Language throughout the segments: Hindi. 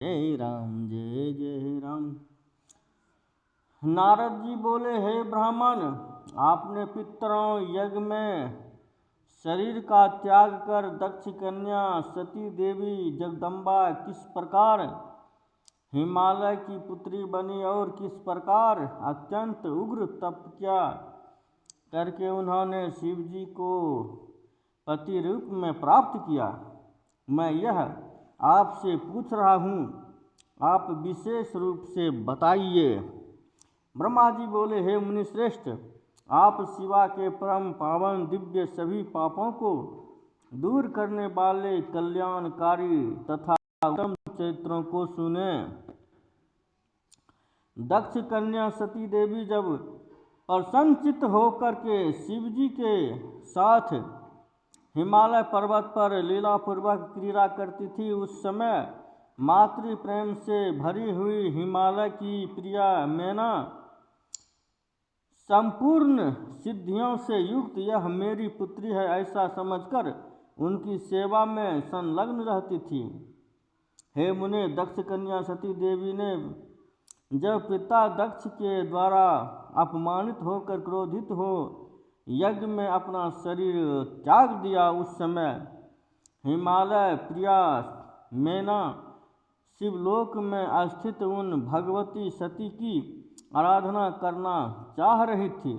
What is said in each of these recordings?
जय जय राम। नारद जी बोले, हे ब्राह्मण, आपने पितरों यज्ञ में शरीर का त्याग कर दक्ष कन्या सती देवी जगदम्बा किस प्रकार हिमालय की पुत्री बनी और किस प्रकार अत्यंत उग्र तप किया करके उन्होंने शिव जी को पति रूप में प्राप्त किया, मैं यह आपसे पूछ रहा हूँ, आप विशेष रूप से बताइए। ब्रह्मा जी बोले, हे मुनिश्रेष्ठ, आप शिवा के परम पावन दिव्य सभी पापों को दूर करने वाले कल्याणकारी तथा उत्तम चरित्रों को सुने। दक्ष कन्या सती देवी जब प्रसन्नचित्त होकर के शिव जी के साथ हिमालय पर्वत पर लीलापूर्वक क्रीड़ा करती थी, उस समय मातृ प्रेम से भरी हुई हिमालय की प्रिया मैना संपूर्ण सिद्धियों से युक्त यह मेरी पुत्री है ऐसा समझकर उनकी सेवा में संलग्न रहती थी। हे मुने, दक्ष कन्या सती देवी ने जब पिता दक्ष के द्वारा अपमानित होकर क्रोधित हो यज्ञ में अपना शरीर त्याग दिया, उस समय हिमालय प्रिया मैना शिवलोक में स्थित उन भगवती सती की आराधना करना चाह रही थी।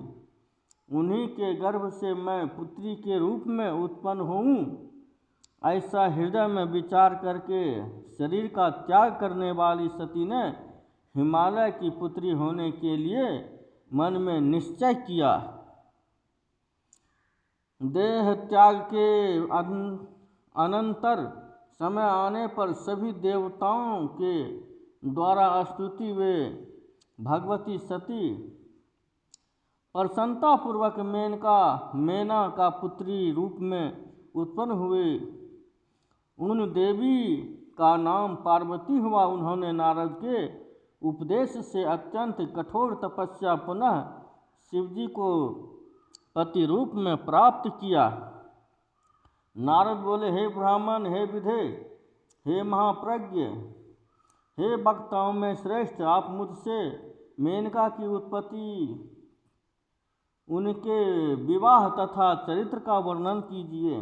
उन्हीं के गर्भ से मैं पुत्री के रूप में उत्पन्न हूँ ऐसा हृदय में विचार करके शरीर का त्याग करने वाली सती ने हिमालय की पुत्री होने के लिए मन में निश्चय किया। देह त्याग के अनंतर समय आने पर सभी देवताओं के द्वारा स्तुति वे भगवती सती प्रसन्नतापूर्वक मैना का पुत्री रूप में उत्पन्न हुए। उन देवी का नाम पार्वती हुआ। उन्होंने नारद के उपदेश से अत्यंत कठोर तपस्या पुनः शिवजी को पति रूप में प्राप्त किया। नारद बोले, हे ब्राह्मण, हे विधे, हे महाप्रज्ञ, हे वक्ताओं में श्रेष्ठ, आप मुझसे मेनका की उत्पत्ति, उनके विवाह तथा चरित्र का वर्णन कीजिए।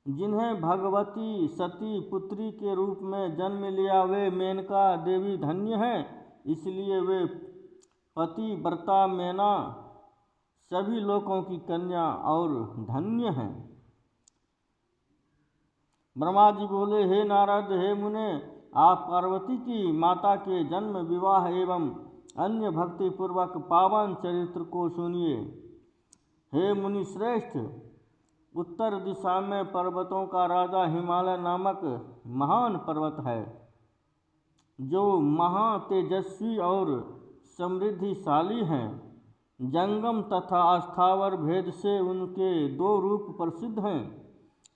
जिन्हें भगवती सती पुत्री के रूप में जन्म लिया वे मेनका देवी धन्य हैं, इसलिए वे पतिव्रता मैना सभी लोकों की कन्या और धन्य हैं। ब्रह्मा जी बोले, हे नारद, हे मुने, आप पार्वती की माता के जन्म, विवाह एवं अन्य भक्ति पूर्वक पावन चरित्र को सुनिए। हे मुनि श्रेष्ठ, उत्तर दिशा में पर्वतों का राजा हिमालय नामक महान पर्वत है, जो महातेजस्वी और समृद्धिशाली हैं। जंगम तथा अस्थावर भेद से उनके दो रूप प्रसिद्ध हैं।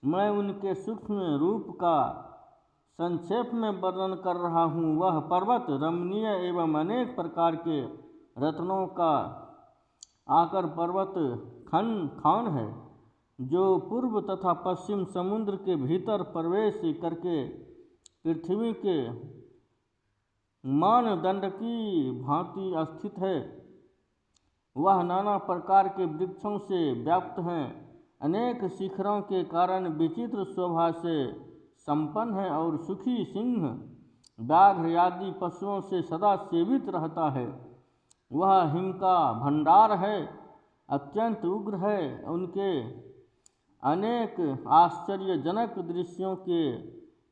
मैं उनके सूक्ष्म रूप का संक्षेप में वर्णन कर रहा हूँ। वह पर्वत रमणीय एवं अनेक प्रकार के रत्नों का आकर पर्वत खान है, जो पूर्व तथा पश्चिम समुद्र के भीतर प्रवेश करके पृथ्वी के मानदंड की भांति स्थित है। वह नाना प्रकार के वृक्षों से व्याप्त हैं, अनेक शिखरों के कारण विचित्र शोभा से संपन्न है और सुखी सिंह, व्याघ्र आदि पशुओं से सदा सेवित रहता है। वह हिम का भंडार है, अत्यंत उग्र है। उनके अनेक आश्चर्यजनक दृश्यों के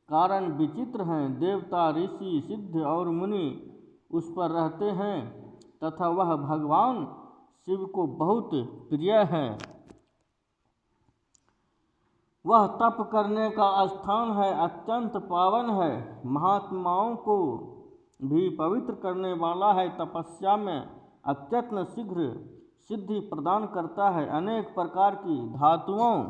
कारण विचित्र हैं। देवता, ऋषि, सिद्ध और मुनि उस पर रहते हैं तथा वह भगवान शिव को बहुत प्रिय है। वह तप करने का स्थान है, अत्यंत पावन है, महात्माओं को भी पवित्र करने वाला है, तपस्या में अत्यंत शीघ्र सिद्धि प्रदान करता है, अनेक प्रकार की धातुओं